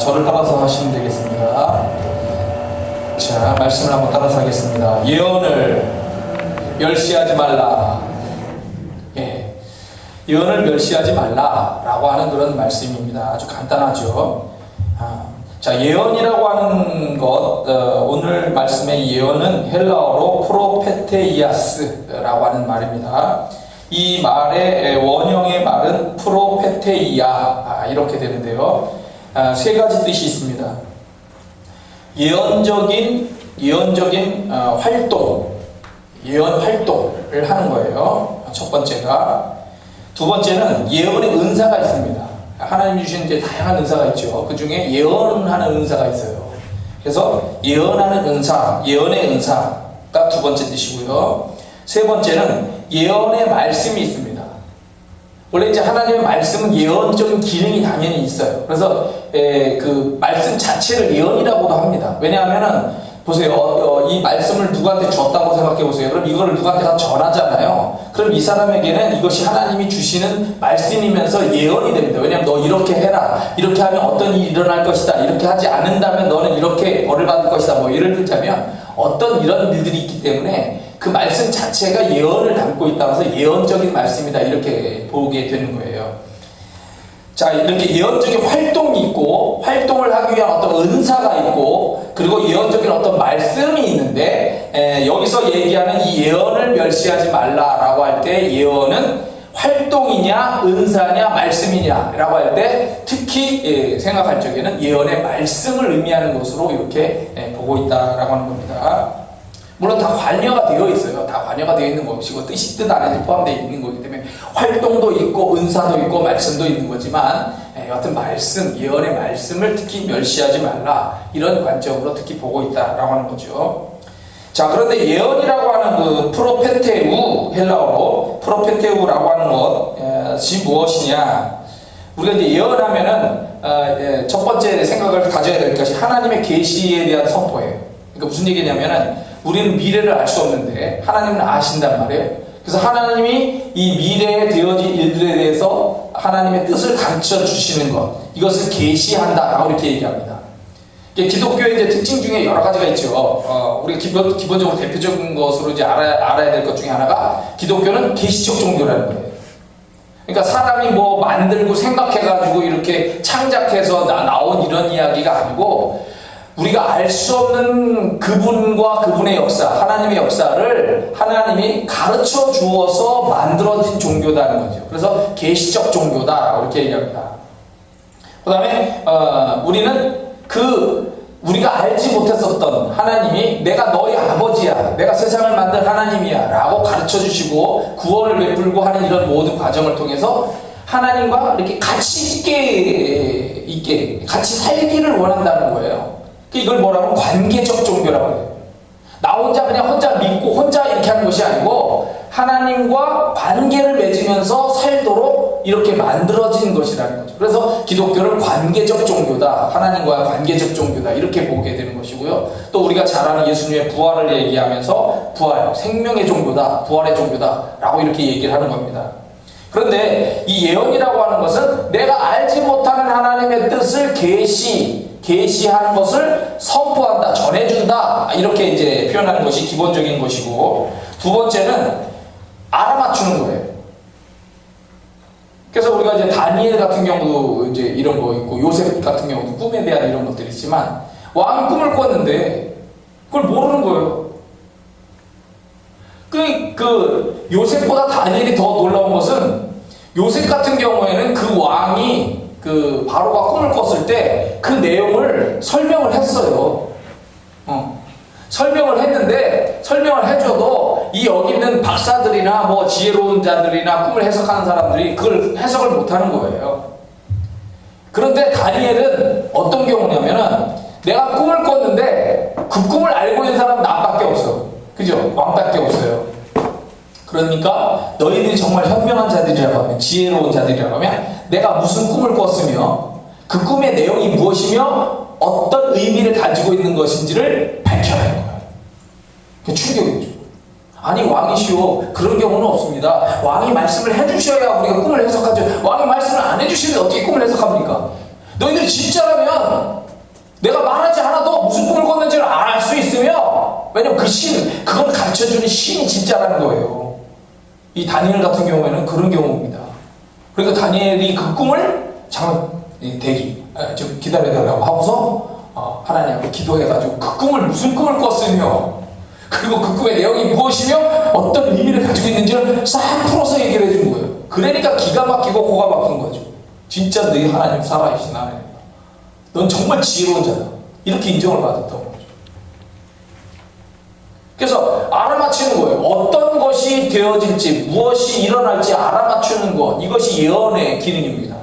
저를 따라서 하시면 되겠습니다. 자, 말씀을 한번 따라서 하겠습니다. 예언을 멸시하지 말라. 예, 예언을 멸시하지 말라라고 하는 그런 말씀입니다. 아주 간단하죠. 자, 예언이라고 하는 것, 오늘 말씀의 예언은 헬라어로 프로페테이아스라고 하는 말입니다. 이 말의 원형의 말은 프로페테이아 이렇게 되는데요. 세 가지 뜻이 있습니다. 예언적인 활동, 예언 활동을 하는 거예요. 첫 번째가. 두 번째는 예언의 은사가 있습니다. 하나님이 주신 이제 다양한 은사가 있죠. 그 중에 예언하는 은사가 있어요. 그래서 예언하는 은사, 예언의 은사가 두 번째 뜻이고요. 세 번째는 예언의 말씀이 있습니다. 원래 이제 하나님의 말씀은 예언적인 기능이 당연히 있어요. 그래서 그 말씀 자체를 예언이라고도 합니다. 왜냐하면은 보세요. 이 말씀을 누구한테 줬다고 생각해 보세요. 그럼 이거를 누구한테 다 전하잖아요. 그럼 이 사람에게는 이것이 하나님이 주시는 말씀이면서 예언이 됩니다. 왜냐하면 너 이렇게 해라. 이렇게 하면 어떤 일이 일어날 것이다. 이렇게 하지 않는다면 너는 이렇게 벌을 받을 것이다. 뭐 예를 들자면 어떤 이런 일들이 있기 때문에 그 말씀 자체가 예언을 담고 있다고 해서 예언적인 말씀이다. 이렇게 보게 되는 거예요. 자, 이렇게 예언적인 활동이 있고, 활동을 하기 위한 어떤 은사가 있고, 그리고 예언적인 어떤 말씀이 있는데, 여기서 얘기하는 이 예언을 멸시하지 말라라고 할 때, 예언은 활동이냐, 은사냐, 말씀이냐 라고 할 때, 특히 생각할 적에는 예언의 말씀을 의미하는 것으로 이렇게 보고 있다라고 하는 겁니다. 물론 다 관여가 되어 있어요. 다 관여가 되어 있는 것이고 뜻이 뜻 안에 포함되어 있는 거기 때문에 활동도 있고 은사도 있고 말씀도 있는 거지만 여하튼 말씀, 예언의 말씀을 특히 멸시하지 말라 이런 관점으로 특히 보고 있다라고 하는 거죠. 자, 그런데 예언이라고 하는 그 프로페테우, 헬라어로 프로페테우라고 하는 것이 무엇이냐? 우리가 이제 예언하면은 첫 번째 생각을 가져야 될 것이 하나님의 계시에 대한 선포예요. 그러니까 무슨 얘기냐면은 우리는 미래를 알 수 없는데 하나님은 아신단 말이에요. 그래서 하나님이 이 미래에 되어질 일들에 대해서 하나님의 뜻을 가르쳐 주시는 것, 이것을 계시한다라고 이렇게 얘기합니다. 기독교의 이제 특징 중에 여러 가지가 있죠. 우리가 기본적으로 대표적인 것으로 이제 알아야 될 것 중에 하나가 기독교는 계시적 종교라는 거예요. 그러니까 사람이 뭐 만들고 생각해가지고 이렇게 창작해서 나온 이런 이야기가 아니고 우리가 알 수 없는 그분과 그분의 역사, 하나님의 역사를 하나님이 가르쳐 주어서 만들어진 종교다는 거죠. 그래서 계시적 종교다 이렇게 얘기합니다. 그 다음에 우리는 우리가 알지 못했었던 하나님이 내가 너희 아버지야, 내가 세상을 만든 하나님이야 라고 가르쳐 주시고 구원을 베풀고 하는 이런 모든 과정을 통해서 하나님과 이렇게 같이 있게 같이 살기를 원한다는 거예요. 이걸 뭐라고? 관계적 종교라고 해요. 나 혼자 그냥 혼자 믿고 혼자 이렇게 하는 것이 아니고 하나님과 관계를 맺으면서 살도록 이렇게 만들어진 것이라는 거죠. 그래서 기독교는 관계적 종교다, 하나님과의 관계적 종교다 이렇게 보게 되는 것이고요. 또 우리가 잘 아는 예수님의 부활을 얘기하면서 부활, 생명의 종교다, 부활의 종교다 라고 이렇게 얘기를 하는 겁니다. 그런데 이 예언이라고 하는 것은 내가 알지 못하는 하나님의 뜻을 계시하는 것을 선포한다, 전해준다 이렇게 이제 표현하는 것이 기본적인 것이고, 두 번째는 알아맞추는 거예요. 그래서 우리가 이제 다니엘 같은 경우도 이제 이런 거 있고 요셉 같은 경우도 꿈에 대한 이런 것들이 있지만 왕이 꿈을 꿨는데 그걸 모르는 거예요. 그 요셉보다 다니엘이 더 놀라운 것은 요셉 같은 경우에는 그 왕이 그 바로가 꿈을 꿨을 때 그 내용을 설명을 했어요. 설명을 했는데 설명을 해줘도 이 여기 있는 박사들이나 뭐 지혜로운 자들이나 꿈을 해석하는 사람들이 그걸 해석을 못하는 거예요. 그런데 다니엘은 어떤 경우냐면은 내가 꿈을 꿨는데 그 꿈을 알고 있는 사람은 나밖에 없어. 그죠? 왕밖에 없어요. 그러니까 너희들이 정말 현명한 자들이라고 하면, 지혜로운 자들이라고 하면 내가 무슨 꿈을 꿨으며 그 꿈의 내용이 무엇이며 어떤 의미를 가지고 있는 것인지를 밝혀야 하는 거예요. 그게 충격이죠. 아니 왕이시오, 그런 경우는 없습니다. 왕이 말씀을 해주셔야 우리가 꿈을 해석하죠. 왕이 말씀을 안 해주시는데 어떻게 꿈을 해석합니까? 너희들이 진짜라면 왜냐면 그걸 가르쳐주는 신이 진짜라는 거예요. 이 다니엘 같은 경우에는 그런 경우입니다. 그러니까 다니엘이 그 꿈을 잠깐 좀 기다려달라고 하고서 하나님께 기도해가지고 그 꿈을 무슨 꿈을 꿨으며 그리고 그 꿈의 내용이 무엇이며 어떤 의미를 가지고 있는지를 싹 풀어서 얘기를 해준 거예요. 그러니까 기가 막히고 코가 막힌 거죠. 진짜 너희 하나님 살아계신 하나님이다. 넌 정말 지혜로운 자다. 이렇게 인정을 받았던 거죠. 그래서 알아맞히는 거예요. 어떤 것이 되어질지, 무엇이 일어날지 알아맞추는 것. 이것이 예언의 기능입니다.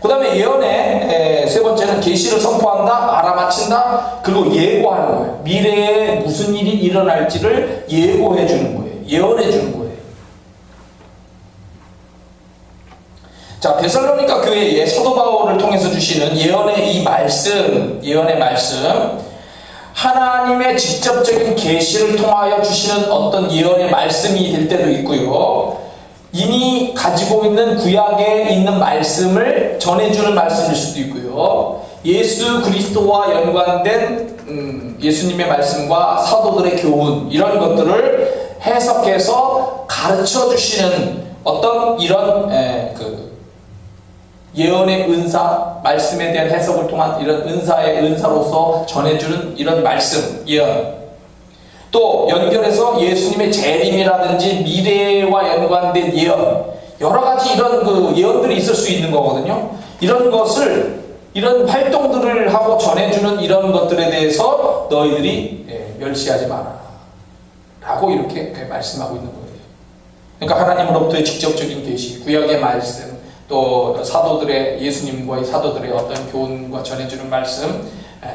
그 다음에 예언의 세 번째는 계시를 선포한다, 알아맞힌다, 그리고 예고하는 거예요. 미래에 무슨 일이 일어날지를 예고해 주는 거예요. 예언해 주는 거예요. 자, 데살로니가 교회에 사도 바울을 통해서 주시는 예언의 예언의 말씀, 하나님의 직접적인 계시를 통하여 주시는 어떤 예언의 말씀이 될 때도 있고요. 이미 가지고 있는 구약에 있는 말씀을 전해주는 말씀일 수도 있고요. 예수 그리스도와 연관된 예수님의 말씀과 사도들의 교훈, 이런 것들을 해석해서 가르쳐 주시는 어떤 이런 예언의 은사, 말씀에 대한 해석을 통한 이런 은사로서 전해주는 이런 말씀, 예언. 또 연결해서 예수님의 재림이라든지 미래와 연관된 예언, 여러 가지 이런 예언들이 있을 수 있는 거거든요. 이런 활동들을 하고 전해주는 이런 것들에 대해서 너희들이 멸시하지 마라 라고 이렇게 말씀하고 있는 거예요. 그러니까 하나님으로부터의 직접적인 계시, 구약의 말씀, 또 예수님과의 사도들의 어떤 교훈과 전해주는 말씀,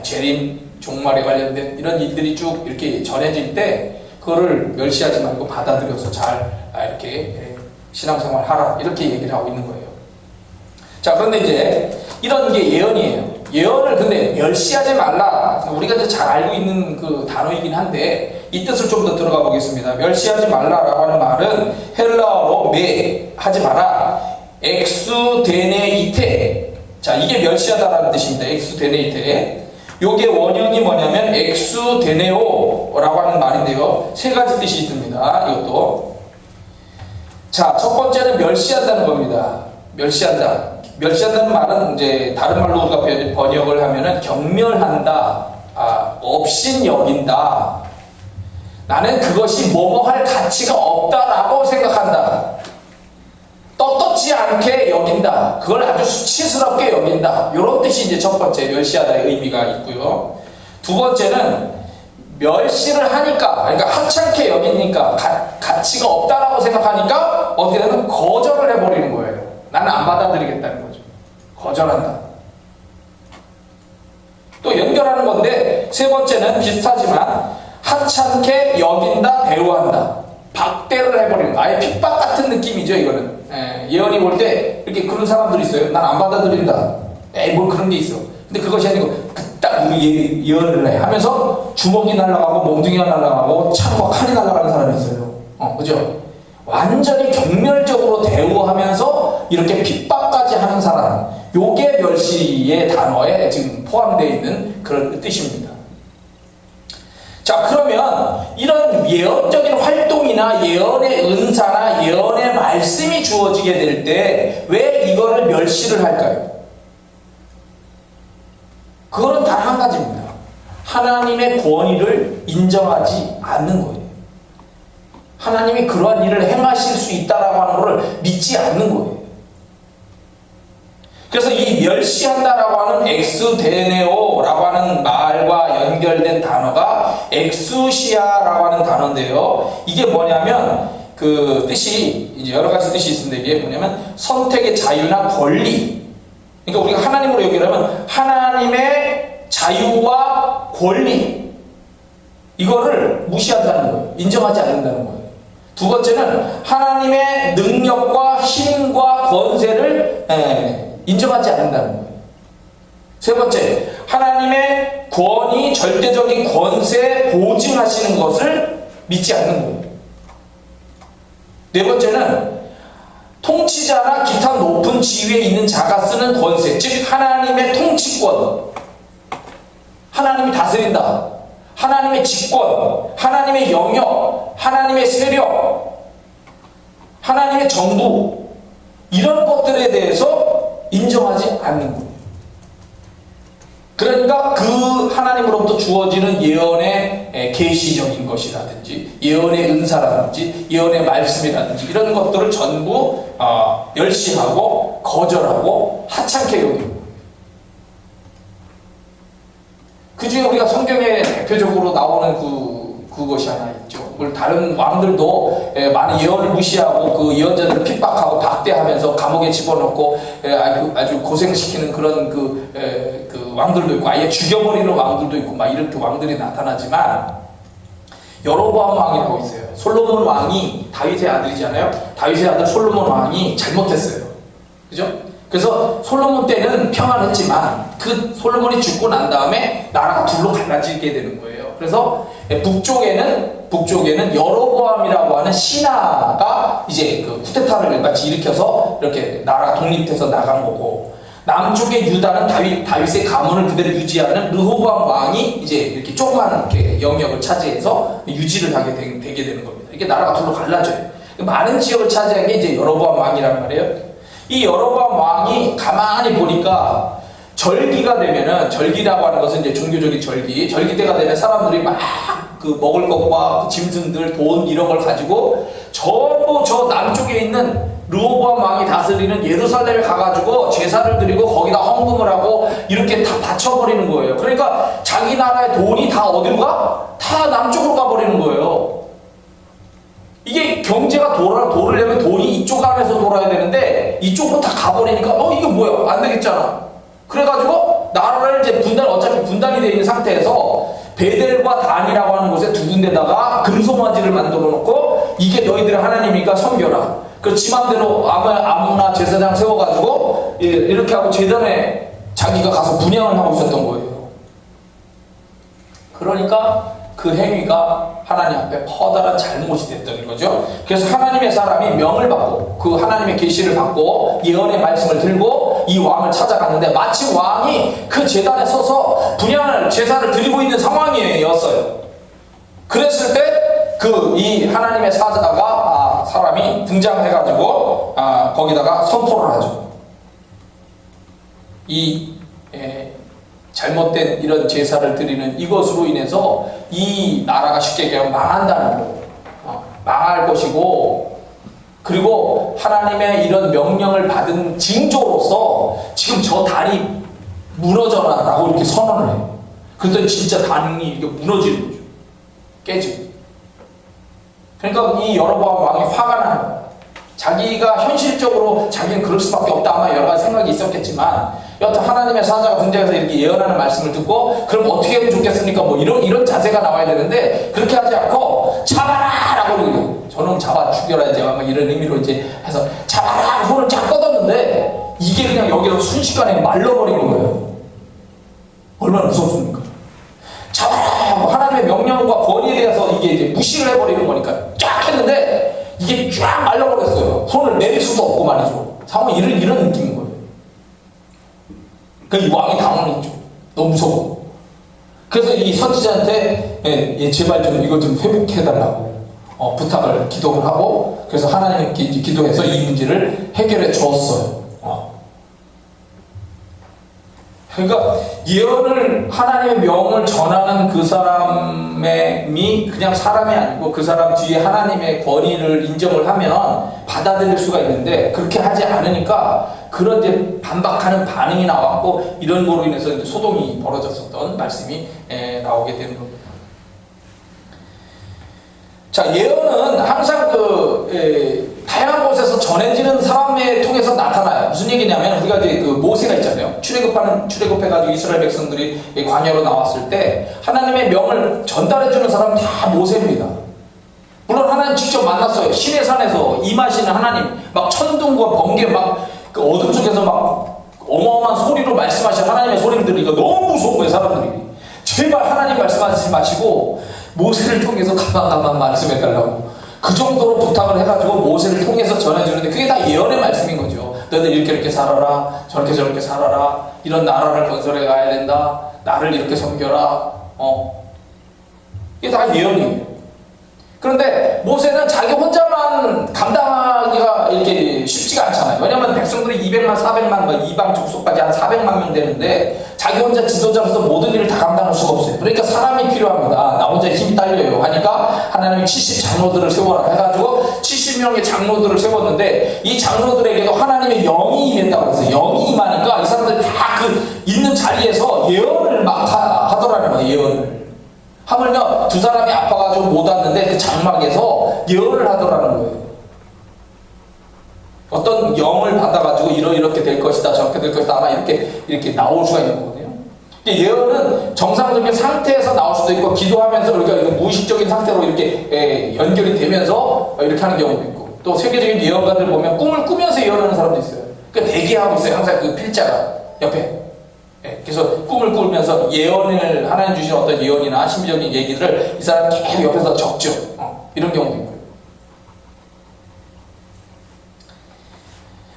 재림, 종말에 관련된 이런 일들이 쭉 이렇게 전해질 때 그거를 멸시하지 말고 받아들여서 잘 이렇게 신앙생활 하라, 이렇게 얘기를 하고 있는 거예요. 자, 그런데 이제 이런 게 예언이에요. 예언을 근데 멸시하지 말라, 우리가 이제 잘 알고 있는 그 단어이긴 한데 이 뜻을 좀 더 들어가 보겠습니다. 멸시하지 말라라고 하는 말은 헬라어로 하지 마라, 엑수데네이테. 자, 이게 멸시하다라는 뜻입니다. 엑수데네이테. 요게 원형이 뭐냐면 엑수데네오라고 하는 말인데요. 세 가지 뜻이 있습니다. 이것도. 자, 첫 번째는 멸시한다는 겁니다. 멸시한다. 멸시한다는 말은 이제 다른 말로 우리가 번역을 하면은 경멸한다, 업신 여긴다. 나는 그것이 뭐뭐 할 가치가 없다라고 생각한다. 떳떳지 않게 여긴다. 그걸 아주 수치스럽게 여긴다. 이런 뜻이 이제 첫 번째 멸시하다의 의미가 있고요. 두 번째는 멸시를 하니까, 그러니까 하찮게 여기니까, 가치가 없다라고 생각하니까 어떻게 되면 거절을 해버리는 거예요. 나는 안 받아들이겠다는 거죠. 거절한다. 또 연결하는 건데 세 번째는 비슷하지만 하찮게 여긴다, 대우한다. 박대를 해버리는 거. 아예 핍박 같은 느낌이죠, 이거는. 예언이 올 때 이렇게 그런 사람들이 있어요. 난 안 받아들인다. 뭘 그런 게 있어. 근데 그것이 아니고 딱 예언을 해 하면서 주먹이 날아가고 몽둥이가 날아가고 창과 칼이 날아가는 사람이 있어요. 그죠? 완전히 경멸적으로 대우하면서 이렇게 핍박까지 하는 사람, 요게 멸시의 단어에 지금 포함되어 있는 그런 뜻입니다. 자, 그러면 이런 예언적인 활동이나 예언의 은사나 예언의 말씀이 주어지게 될 때 왜 이거를 멸시를 할까요? 그거는 단 한 가지입니다. 하나님의 권위를 인정하지 않는 거예요. 하나님이 그러한 일을 행하실 수 있다라고 하는 것을 믿지 않는 거예요. 그래서 이 멸시한다라고 하는 엑스데네오라고 하는 말과 연결된 단어가 엑수시아라고 하는 단어인데요. 이게 뭐냐면 그 뜻이 이제 여러 가지 뜻이 있습니다. 이게 뭐냐면 선택의 자유나 권리. 그러니까 우리가 하나님으로 얘기하면 하나님의 자유와 권리, 이거를 무시한다는 거예요. 인정하지 않는다는 거예요. 두 번째는 하나님의 능력과 힘과 권세를 인정하지 않는다는 거예요. 세 번째, 하나님의 권위, 절대적인 권세 보증하시는 것을 믿지 않는 거예요. 네 번째는 통치자나 기타 높은 지위에 있는 자가 쓰는 권세, 즉 하나님의 통치권, 하나님이 다스린다, 하나님의 직권, 하나님의 영역, 하나님의 세력, 하나님의 정부, 이런 것들에 대해서 인정하지 않는 거예요. 그러니까 그 하나님으로부터 주어지는 예언의 계시적인 것이라든지 예언의 은사라든지 예언의 말씀이라든지 이런 것들을 전부 멸시하고 거절하고 하찮게 여기고, 그 중에 우리가 성경에 대표적으로 나오는 그것이 하나 있죠. 물론 다른 왕들도 많은 예언을 무시하고 그 예언자들을 핍박하고 박대하면서 감옥에 집어넣고 아주 고생시키는 그런 그 왕들도 있고 아예 죽여버리는 왕들도 있고 막 이렇게 왕들이 나타나지만, 여로보암 왕이라고 있어요. 솔로몬 왕이 다윗의 아들이잖아요. 다윗의 아들 솔로몬 왕이 잘못했어요. 그죠? 그래서 솔로몬 때는 평안했지만 그 솔로몬이 죽고 난 다음에 나라가 둘로 갈라지게 되는 거예요. 그래서 북쪽에는 여로보암이라고 하는 신하가 이제 그 쿠데타를 같이 일으켜서 이렇게 나라가 독립돼서 나간 거고, 남쪽의 유다는 다윗의 가문을 그대로 유지하는 르호보암 왕이 이제 이렇게 조그만 이렇게 영역을 차지해서 유지를 하게 되게 되는 겁니다. 이게 나라가 둘로 갈라져요. 많은 지역을 차지한 게 이제 여로보암 왕이란 말이에요. 이 여로보암 왕이 가만히 보니까 절기가 되면은, 절기라고 하는 것은 이제 종교적인 절기 때가 되면 사람들이 막 그 먹을 것과 그 짐승들, 돈 이런 걸 가지고 전부 저 남쪽에 있는 르호보암 왕이 다스리는 예루살렘에 가가지고 제사를 드리고 거기다 헌금을 하고 이렇게 다 바쳐버리는 거예요. 그러니까 자기 나라의 돈이 다 어디로 가? 다 남쪽으로 가버리는 거예요. 이게 경제가 돌으려면 돈이 이쪽 안에서 돌아야 되는데 이쪽으로 다 가버리니까 이게 뭐야? 안 되겠잖아. 그래가지고 나라를 이제 어차피 분단이 되어 있는 상태에서 베델과 단이라고 하는 곳에 두 군데다가 금송아지를 만들어 놓고, 이게 너희들의 하나님이니까 섬겨라. 그 지 맘대로 아무나 제사장 세워가지고 이렇게 하고 제단에 자기가 가서 분향을 하고 있었던 거예요. 그러니까 그 행위가 하나님 앞에 커다란 잘못이 됐던 거죠. 그래서 하나님의 사람이 명을 받고 그 하나님의 계시를 받고 예언의 말씀을 들고 이 왕을 찾아갔는데, 마침 왕이 그 제단에 서서 분향을 제사를 드리고 있는 상황이었어요. 그랬을 때 이 하나님의 사람이 등장해가지고 거기다가 선포를 하죠. 잘못된 이런 제사를 드리는 이것으로 인해서 이 나라가 쉽게 얘기하면 망한다는 거예요. 망할 것이고, 그리고 하나님의 이런 명령을 받은 징조로서 지금 저 단이 무너져라 라고 이렇게 선언을 해요. 그랬더니 진짜 단이 이렇게 무너지는 거죠. 깨지고. 그러니까 이 여로보암 왕이 화가 나는 거예요. 자기가 현실적으로 자기는 그럴 수밖에 없다, 아마 여러 가지 생각이 있었겠지만, 여하튼 하나님의 사자가 등장해서 이렇게 예언하는 말씀을 듣고 그럼 어떻게 하면 좋겠습니까? 뭐 이런 자세가 나와야 되는데 그렇게 하지 않고 잡아라! 라고 그러고, 저놈 잡아 죽여라 이제 뭐 이런 의미로 이제 해서 잡아라! 손을 쫙 뻗었는데 이게 그냥 여기로 순식간에 말라버리는 거예요. 얼마나 무섭습니까? 잡아라! 하나님의 명령과 권위에 대해서 이게 이제 무시를 해버리는 거니까 쫙 했는데 이게 쫙 말라버렸어요. 손을 내릴 수도 없고 말이죠. 상황이 이런 느낌인 거예요. 이 왕이 당황했죠. 너무 무서워. 그래서 이 선지자한테 제발 좀 이거 좀 회복해달라고 부탁을, 기도를 하고, 그래서 하나님께 기도해서 이 문제를 해결해 주었어요. 그러니까 예언을, 하나님의 명을 전하는 그 사람이 그냥 사람이 아니고 그 사람 뒤에 하나님의 권위를 인정을 하면 받아들일 수가 있는데, 그렇게 하지 않으니까 그런 이제 반박하는 반응이 나왔고, 이런 거로 인해서 이제 소동이 벌어졌었던 말씀이 나오게 되는 겁니다. 자, 예언은 항상 다양한 곳에서 전해지는 사람을 통해서 나타나요. 무슨 얘기냐면, 우리가 이제 모세가 있잖아요. 출애굽해가지고 이스라엘 백성들이 광야로 나왔을 때 하나님의 명을 전달해주는 사람은 다 모세입니다. 물론 하나님 직접 만났어요. 시내 산에서 임하시는 하나님, 막 천둥과 번개, 막 그 어둠 속에서 막 어마어마한 소리로 말씀하시는 하나님의 소리를 들으니까 너무 무서운 거예요, 사람들이. 제발 하나님 말씀하시지 마시고 모세를 통해서 가만 말씀해달라고, 그 정도로 부탁을 해가지고 모세를 통해서 전해주는데, 그게 다 예언의 말씀인 거죠. 너희들 이렇게 살아라, 저렇게 살아라, 이런 나라를 건설해 가야 된다, 나를 이렇게 섬겨라, 이게 다 예언이에요. 그런데 모세는 자기 혼자만 감당하기가 이렇게 쉽지가 않잖아요. 왜냐면 백성들이 200만, 400만, 이방 족속까지 한 400만 명 되는데 자기 혼자 지도자로서 모든 일을 다 감당할 수가 없어요. 그러니까 사람이 필요합니다. 나 혼자 힘이 딸려요 하니까 하나님이 70 장로들을 세워라 해가지고 70명의 장로들을 세웠는데 이 장로들에게도 하나님의 영이 임했다고 해서 영이 임하니까 이 사람들이 다 그 있는 자리에서 예언을 막 하더라는 거예요. 예언을. 하물며 두 사람이 아파가지고 못 왔는데 그 장막에서 예언을 하더라는 거예요. 어떤 영을 받아가지고 이렇게 될 것이다, 저렇게 될 것이다, 아마 이렇게 나올 수가 있는 거거든요. 예언은 정상적인 상태에서 나올 수도 있고, 기도하면서 우리가 무의식적인 상태로 이렇게 연결이 되면서 이렇게 하는 경우도 있고, 또 세계적인 예언가들 보면 꿈을 꾸면서 예언하는 사람도 있어요. 그러니까 대기하고 있어요. 항상 그 필자가 옆에. 그래서 꿈을 꾸면서 예언을 하나님 주신 어떤 예언이나 신비적인 얘기들을 이 사람이 계속 옆에서 적죠. 이런 경우도 있고요.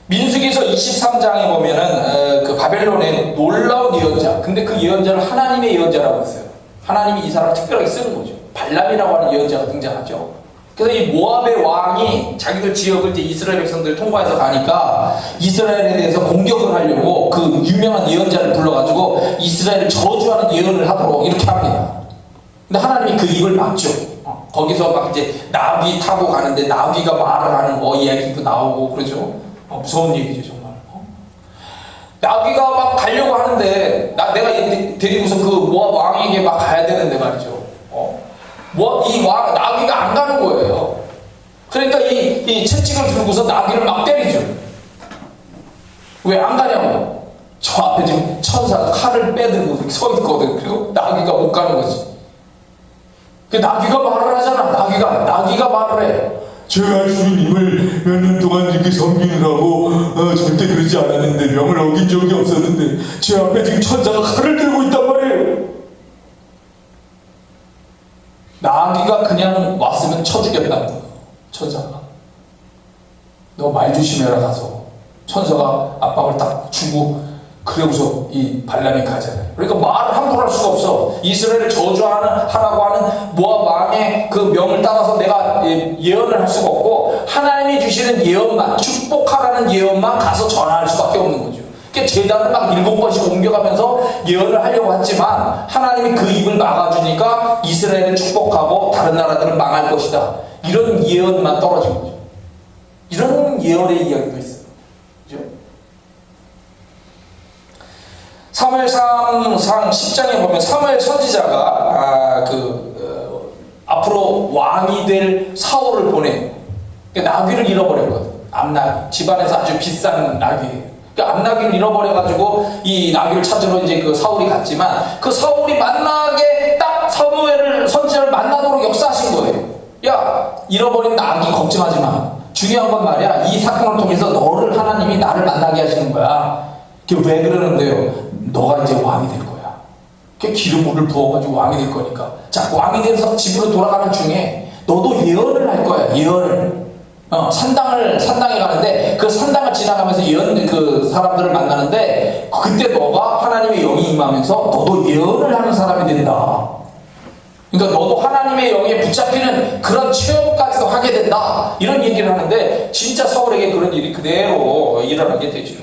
민수기서 23장에 보면은 그 바벨론의 놀라운 예언자, 근데 그 예언자를 하나님의 예언자라고 했어요. 하나님이 이 사람을 특별하게 쓰는 거죠. 발람이라고 하는 예언자가 등장하죠. 그래서 이 모압의 왕이 자기들 지역을 이제 이스라엘 백성들이 통과해서 가니까 이스라엘에 대해서 공격을 하려고 그 유명한 예언자를 불러가지고 이스라엘을 저주하는 예언을 하도록 이렇게 합니다. 근데 하나님이 그 입을 막죠. 거기서 막 이제 나귀 타고 가는데 나귀가 말을 하는 거 이야기도 나오고 그러죠. 무서운 얘기죠, 정말. 나귀가 막 가려고 하는데 내가 데리고서 그 모압 왕에게 막 가야 되는데 말이죠. 이 나귀가 안 가는 거예요. 그러니까 이 채찍을 들고서 나귀를 막 때리죠. 왜 안 가냐고. 저 앞에 지금 천사가 칼을 빼들고 이렇게 서 있거든. 그리고 나귀가 못 가는 거지. 그 나귀가 말을 하잖아. 나귀가 말을 해. 제가 주님을 몇 년 동안 이렇게 섬기느라고 절대 그러지 않았는데, 명을 어긴 적이 없었는데 제 앞에 지금 천사가 칼을 들고 있단 말이에요. 나귀가 그냥 왔으면 쳐 죽였다는 거예요. 천사가. 너 말 조심해라 가서. 천사가 압박을 딱 주고 그러고서 이 발람이 가잖아요. 그러니까 말을 함부로 할 수가 없어. 이스라엘을 저주하라고 하는 모압 왕의 그 명을 따라서 내가 예언을 할 수가 없고, 하나님이 주시는 예언만, 축복하라는 예언만 가서 전할 수밖에 없는 거죠. 그러니까 제단을 막 7번씩 옮겨가면서 예언을 하려고 했지만 하나님이 그 입을 막아주니까 이스라엘은 축복하고 다른 나라들은 망할 것이다. 이런 예언만 떨어진 거죠. 이런 예언의 이야기도 있어요. 그죠? 사무엘상 10장에 보면 사무엘 선지자가 앞으로 왕이 될 사울을 보내요. 나귀를 잃어버렸거든. 암나귀. 집안에서 아주 비싼 나귀예요. 암나귀를 잃어버려가지고 이 나귀를 찾으러 이제 그 사울이 갔지만, 그 사울이 만나게 딱 사무엘을 선지자를 만나도록 역사하신 거예요. 야, 잃어버린 나귀 걱정하지 마. 중요한 건 말이야, 이 사건을 통해서 너를 하나님이 나를 만나게 하시는 거야. 그게 왜 그러는데요? 너가 이제 왕이 될 거야. 그게 기름물을 부어가지고 왕이 될 거니까. 자, 왕이 돼서 집으로 돌아가는 중에 너도 예언을 할 거야. 예언을. 산당에 가는데 그 산당을 지나가면서 그 사람들을 만나는데, 그때 너가 하나님의 영이 임하면서 너도 예언을 하는 사람이 된다. 그러니까 너도 하나님의 영에 붙잡히는 그런 체험까지도 하게 된다. 이런 얘기를 하는데, 진짜 사울에게 그런 일이 그대로 일어나게 되죠.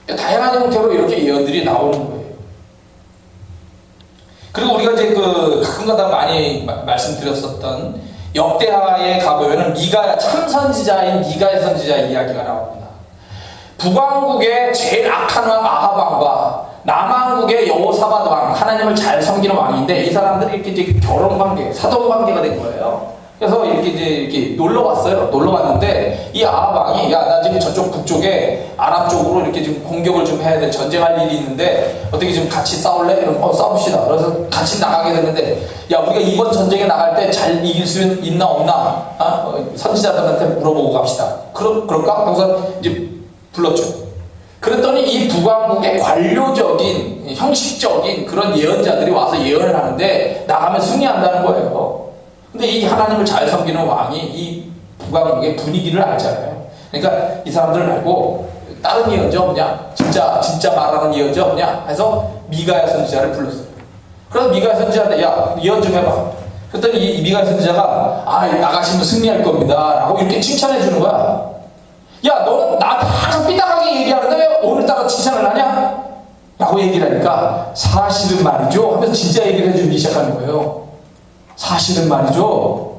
다양한 형태로 이렇게 예언들이 나오는 거예요. 그리고 우리가 이제 가끔가다 많이 말씀드렸었던 역대하에 가보면은 참 선지자인 미가의 선지자 이야기가 나옵니다. 북왕국의 제일 악한 왕 아합 왕과 남왕국의 여호사밧 왕, 하나님을 잘 섬기는 왕인데, 이 사람들이 이렇게 이제 결혼 관계, 사돈 관계가 된 거예요. 그래서 이렇게 놀러 왔어요. 놀러 왔는데 이 아합 왕이, 야, 나 지금 저쪽 북쪽에 아랍 쪽으로 이렇게 지금 공격을 좀 해야 돼. 전쟁할 일이 있는데 어떻게 좀 같이 싸울래? 그럼 싸웁시다. 그래서 같이 나가게 됐는데, 야, 우리가 이번 전쟁에 나갈 때 잘 이길 수 있나 없나? 선지자들한테 물어보고 갑시다. 그럴까? 그래서 이제 불렀죠. 그랬더니 이 북왕국의 관료적인, 형식적인 그런 예언자들이 와서 예언을 하는데 나가면 승리한다는 거예요. 근데 이 하나님을 잘 섬기는 왕이 이 북왕국의 분위기를 알잖아요. 그러니까 이 사람들 말고 다른 예언자 없냐? 진짜 말하는 예언자 없냐? 해서 미가야 선지자를 불렀어요. 그래서 미가 선지자한테 야 예언 좀 해봐. 그랬더니 이 미가 선지자가 나가시면 승리할 겁니다 라고 이렇게 칭찬해 주는 거야. 야 너는 나한테 항상 삐딱하게 얘기하는데 왜 오늘따라 칭찬을 하냐? 라고 얘기를 하니까 사실은 말이죠 하면서 진짜 얘기를 해주기 시작하는 거예요. 사실은 말이죠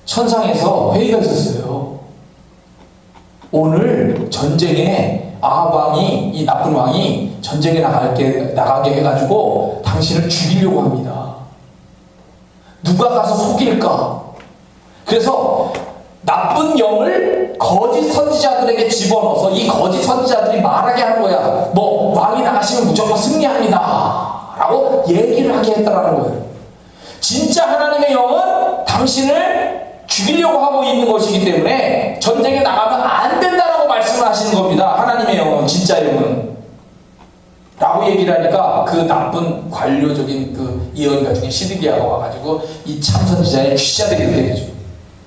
천상에서 회의가 있었어요. 오늘 전쟁에 아합 왕이, 이 나쁜 왕이 전쟁에 나가게 해가지고 당신을 죽이려고 합니다. 누가 가서 속일까? 그래서 나쁜 영을 거짓 선지자들에게 집어넣어서 이 거짓 선지자들이 말하게 하는 거야. 뭐 왕이 나가시면 무조건 승리합니다 라고 얘기를 하게 했다라는 거예요. 진짜 하나님의 영은 당신을 죽이려고 하고 있는 것이기 때문에 전쟁에 나가면 안 된다라고 말씀을 하시는 겁니다. 하나님의 영은, 진짜 영은. 라고 얘기를 하니까 그 나쁜 관료적인 그 예언가 중에 시드기야가 와가지고 이 참선지자의 귀자들이 이렇게 되죠.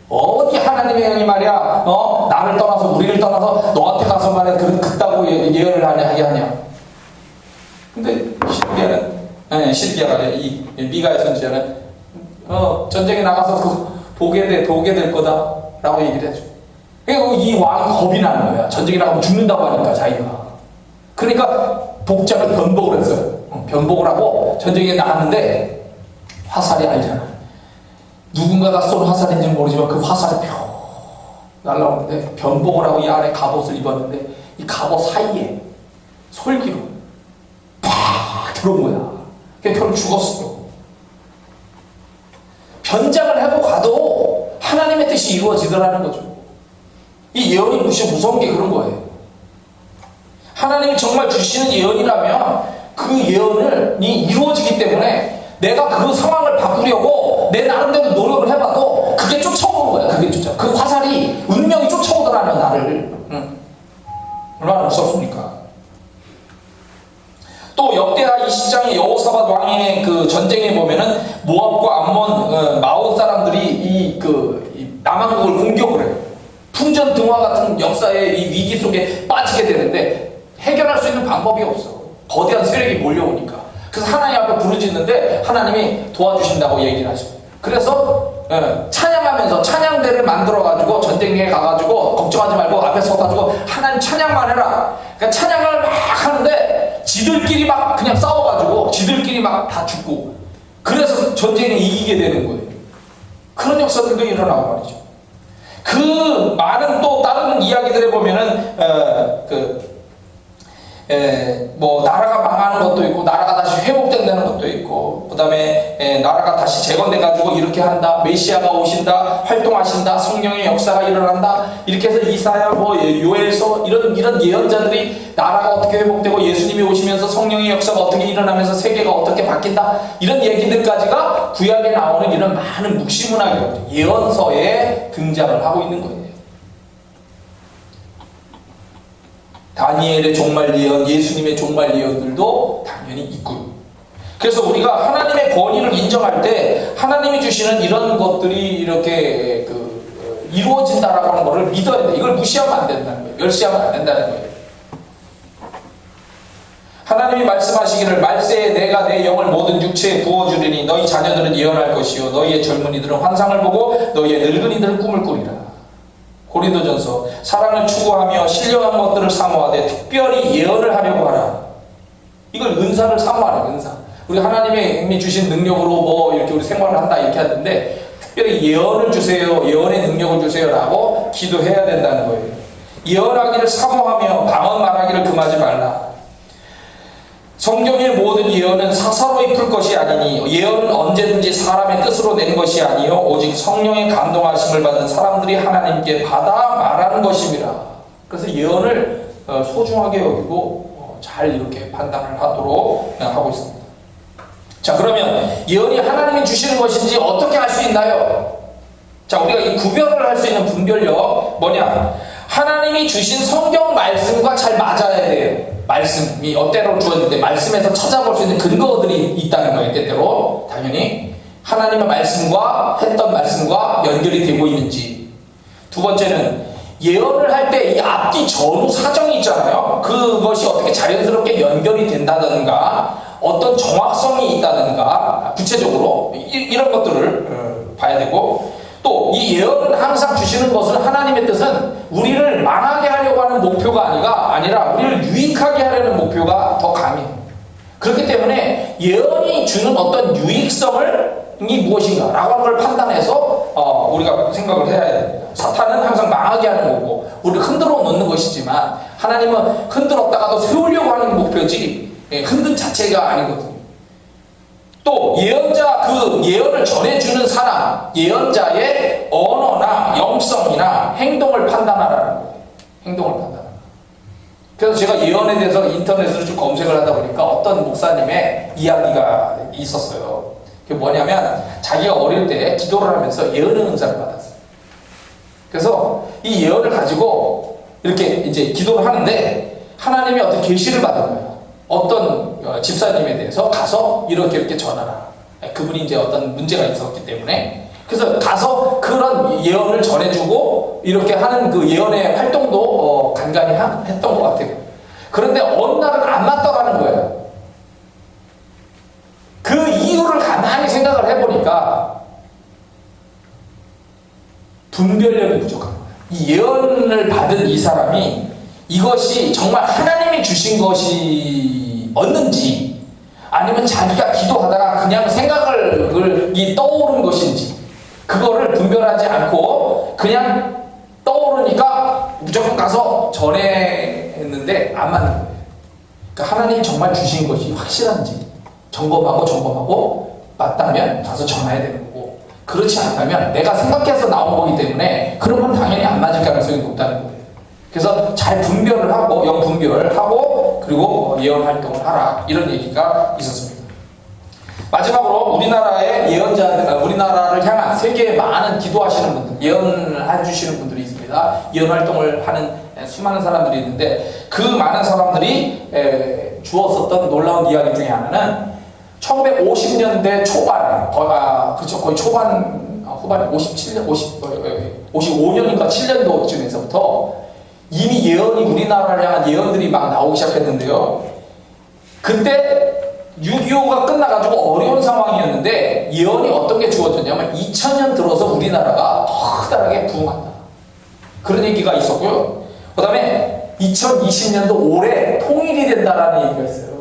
어디 하나님의 영이 말이야, 나를 떠나서, 우리를 떠나서 너한테 가서 말이야, 그따고 예언을 하게 하냐. 근데 시드기야가 이 미가의 선지자는, 전쟁에 나가서 도게 될 거다. 라고 얘기를 해줘. 그러니까 이 왕이 겁이 나는 거야. 전쟁에 나가면 죽는다고 하니까, 자기가. 그러니까 복장을 변복을 했어요. 변복을 하고 전쟁에 나갔는데 화살이 알잖아. 누군가가 쏜 화살인지 모르지만 그 화살이 펴 날라오는데 변복을 하고 이 안에 갑옷을 입었는데 이 갑옷 사이에 솔기로 팍 들어온 거야. 그게 결국 죽었어. 변장을 하고 가도 하나님의 뜻이 이루어지더라는 거죠. 이 예언이 무서운 게 그런 거예요. 하나님이 정말 주시는 예언이라면 그 예언이 이루어지기 때문에 내가 그 상황을 바꾸려고 내 나름대로 노력을 해봐도 그게 쫓아오는 거야. 그 화살이 운명이 쫓아오더라면 나를. 얼마나 무섭습니까? 또 역대하 20장의 여호사밧 왕의 그 전쟁에 보면은 모압과 암몬, 마온 사람들이 이 남한국을 공격을 해요. 풍전등화 같은 역사의 이 위기 속에 빠지게 되는데 해결할 수 있는 방법이 없어. 거대한 세력이 몰려오니까. 그래서 하나님 앞에 부르짖는데 하나님이 도와주신다고 얘기를 하죠. 그래서 찬양하면서 찬양대를 만들어가지고 전쟁에 가가지고 걱정하지 말고 앞에 서가지고 하나님 찬양만 해라. 그러니까 찬양을 막 하는데 지들끼리 막 그냥 싸워가지고 지들끼리 막 다 죽고 그래서 전쟁에 이기게 되는 거예요. 그런 역사들도 일어나고 말이죠. 그 많은 또 다른 이야기들에 보면은 뭐 나라가 망하는 것도 있고 나라가 다시 회복된다는 것도 있고 그 다음에 나라가 다시 재건돼가지고 이렇게 한다, 메시아가 오신다, 활동하신다, 성령의 역사가 일어난다, 이렇게 해서 이사야, 요엘서 이런 예언자들이 나라가 어떻게 회복되고 예수님이 오시면서 성령의 역사가 어떻게 일어나면서 세계가 어떻게 바뀐다, 이런 얘기들까지가 구약에 나오는 이런 많은 묵시문학 예언서에 등장을 하고 있는 거예요. 다니엘의 종말 예언, 예수님의 종말 예언들도 당연히 있고요. 그래서 우리가 하나님의 권위를 인정할 때 하나님이 주시는 이런 것들이 이렇게 이루어진다라고 하는 것을 믿어야 돼. 이걸 무시하면 안 된다는 거예요. 멸시하면 안 된다는 거예요. 하나님이 말씀하시기를 말세에 내가 내 영을 모든 육체에 부어주리니 너희 자녀들은 예언할 것이요 너희의 젊은이들은 환상을 보고 너희의 늙은이들은 꿈을 꾸리라. 고린도전서 사랑을 추구하며 신령한 것들을 사모하되 특별히 예언을 하려고 하라. 이걸 은사를 사모하라. 은사. 우리 하나님이 주신 능력으로 이렇게 우리 생활을 한다 이렇게 하는데 특별히 예언을 주세요, 예언의 능력을 주세요 라고 기도해야 된다는 거예요. 예언하기를 사모하며 방언 말하기를 금하지 말라. 성경의 모든 예언은 사사로이 풀 것이 아니니 예언은 언제든지 사람의 뜻으로 낸 것이 아니요 오직 성령의 감동하심을 받은 사람들이 하나님께 받아 말하는 것입니다. 그래서 예언을 소중하게 여기고 잘 이렇게 판단을 하도록 하고 있습니다. 자, 그러면 예언이 하나님이 주시는 것인지 어떻게 알 수 있나요? 자, 우리가 이 구별을 할 수 있는 분별력 뭐냐? 하나님이 주신 성경 말씀과 잘 맞아야 돼요. 말씀이 때때로 주어질 때 말씀에서 찾아볼 수 있는 근거들이 있다는 거예요. 때때로 당연히 하나님의 말씀과 했던 말씀과 연결이 되고 있는지. 두 번째는 예언을 할 때 이 앞뒤 전후 사정이 있잖아요. 그것이 어떻게 자연스럽게 연결이 된다든가 어떤 정확성이 있다든가 구체적으로 이런 것들을 봐야 되고, 또 이 예언은 항상 주시는 것은 하나님의 뜻은 우리를 망하게 하려고 하는 목표가 아니라 우리를 유익하게 하려는 목표가 더 강해요. 그렇기 때문에 예언이 주는 어떤 유익성이 무엇인가 라고 하는 걸 판단해서 우리가 생각을 해야 됩니다. 사탄은 항상 망하게 하는 거고 우리를 흔들어 놓는 것이지만, 하나님은 흔들었다가도 세우려고 하는 목표지 흔든 자체가 아니거든요. 또 예언자, 그 예언을 전해주는 사람, 예언자의 언어나 영성이나 행동을 판단하라는 거예요. 행동을 판단하라. 그래서 제가 예언에 대해서 인터넷으로 좀 검색을 하다 보니까 어떤 목사님의 이야기가 있었어요. 그게 뭐냐면 자기가 어릴 때 기도를 하면서 예언의 은사를 받았어요. 그래서 이 예언을 가지고 이렇게 이제 기도를 하는데 하나님이 어떤 계시를 받은 거예요. 어떤 집사님에 대해서 가서 이렇게 전하라. 그분이 이제 어떤 문제가 있었기 때문에, 그래서 가서 그런 예언을 전해주고 이렇게 하는 그 예언의 활동도 간간히 했던 것 같아요. 그런데 어느 날은 안 맞더라는 거예요. 그 이유를 가만히 생각을 해보니까 분별력이 부족한 거예요. 이 예언을 받은 이 사람이 이것이 정말 하나님이 주신 것이었는지 아니면 자기가 기도하다가 그냥 생각을 떠오른 것인지, 그거를 분별하지 않고 그냥 떠오르니까 무조건 가서 전했는데 안 맞는 거예요. 그러니까 하나님이 정말 주신 것이 확실한지 점검하고 맞다면 가서 전해야 되는 거고, 그렇지 않다면 내가 생각해서 나온 거기 때문에 그러면 당연히 안 맞을 가능성이 높다는 거예요. 그래서 잘 분별을 하고 영분별을 하고 그리고 예언 활동을 하라, 이런 얘기가 있었습니다. 마지막으로 우리나라의 예언자, 우리나라를 향한 세계에 많은 기도하시는 분들, 예언을 해주시는 분들이 있습니다. 예언 활동을 하는 수많은 사람들이 있는데, 그 많은 사람들이 주었었던 놀라운 이야기 중에 하나는 1950년대 초반에, 거의 초반, 후반 55년인가 7년도쯤에서부터 이미 예언이, 우리나라를 향한 예언들이 막 나오기 시작했는데요. 그때 6.25가 끝나가지고 어려운 상황이었는데 예언이 어떤 게 주어졌냐면 2000년 들어서 우리나라가 커다랗게 부흥한다, 그런 얘기가 있었고요. 그 다음에 2020년도 올해 통일이 된다라는 얘기가 있어요.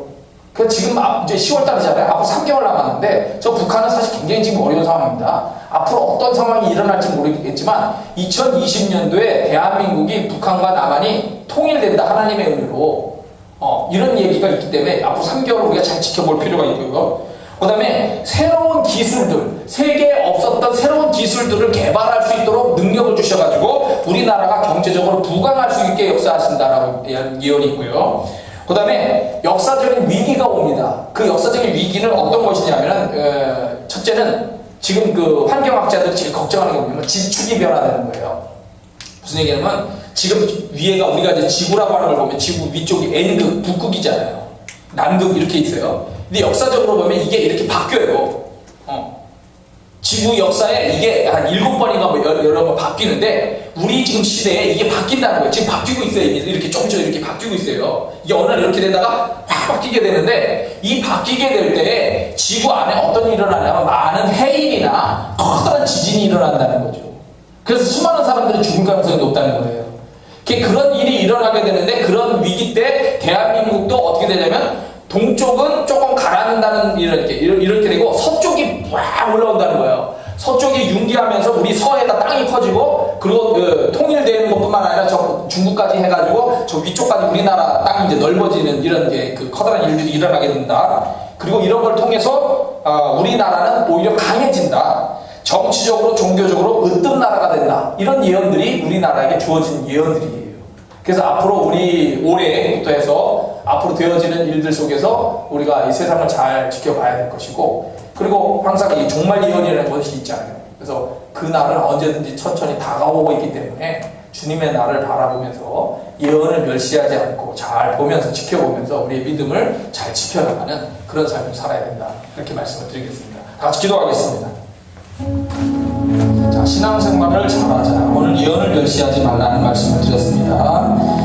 그 지금 이제 10월달이잖아요. 앞으로 3개월 남았는데, 저 북한은 사실 굉장히 지금 어려운 상황입니다. 앞으로 어떤 상황이 일어날지 모르겠지만 2020년도에 대한민국이 북한과 남한이 통일된다, 하나님의 은혜로. 이런 얘기가 있기 때문에 앞으로 3개월 우리가 잘 지켜볼 필요가 있고요. 그 다음에 새로운 기술들, 세계에 없었던 새로운 기술들을 개발할 수 있도록 능력을 주셔가지고 우리나라가 경제적으로 부강할 수 있게 역사하신다라고 예언이 있고요. 그 다음에 역사적인 위기가 옵니다. 그 역사적인 위기는 어떤 것이냐면, 첫째는 지금 그 환경학자들이 제일 걱정하는 게 뭐냐면 지축이 변화되는 거예요. 무슨 얘기냐면 지금 위에가 우리가 이제 지구라고 하는 걸 보면 지구 위쪽이 N극, 북극이잖아요. 남극 이렇게 있어요. 근데 역사적으로 보면 이게 이렇게 바뀌어요. 지구 역사에 이게 한 7번인가 뭐 여러 번 바뀌는데, 우리 지금 시대에 이게 바뀐다는 거예요. 지금 바뀌고 있어요. 이렇게 조금씩 이렇게 바뀌고 있어요. 이게 어느 날 이렇게 되다가 확 바뀌게 되는데, 이 바뀌게 될 때 지구 안에 어떤 일이 일어나냐면 많은 해일이나 커다란 지진이 일어난다는 거죠. 그래서 수많은 사람들이 죽을 가능성이 높다는 거예요. 그런 일이 일어나게 되는데, 그런 위기 때 대한민국도 어떻게 되냐면 동쪽은 조금 가라앉는다는 이렇게 되고 서쪽이 쫙 올라온다는 거예요. 서쪽이 융기하면서 우리 서해가 땅이 커지고, 그리고 통일되는 것뿐만 아니라 저 중국까지 해가지고 저 위쪽까지 우리나라 땅이 이제 넓어지는 이런 그 커다란 일들이 일어나게 된다. 그리고 이런 걸 통해서 우리나라는 오히려 강해진다. 정치적으로 종교적으로 으뜸 나라가 된다. 이런 예언들이 우리나라에게 주어진 예언들이에요. 그래서 앞으로 우리 올해부터 해서 앞으로 되어지는 일들 속에서 우리가 이 세상을 잘 지켜봐야 될 것이고, 그리고 항상 이 종말 예언이라는 것이 있잖아요. 그래서 그 날은 언제든지 천천히 다가오고 있기 때문에 주님의 날을 바라보면서 예언을 멸시하지 않고 잘 보면서 지켜보면서 우리의 믿음을 잘 지켜나가는 그런 삶을 살아야 된다, 이렇게 말씀을 드리겠습니다. 다 같이 기도하겠습니다. 자, 신앙생활을 잘하자. 오늘 예언을 멸시하지 말라는 말씀을 드렸습니다.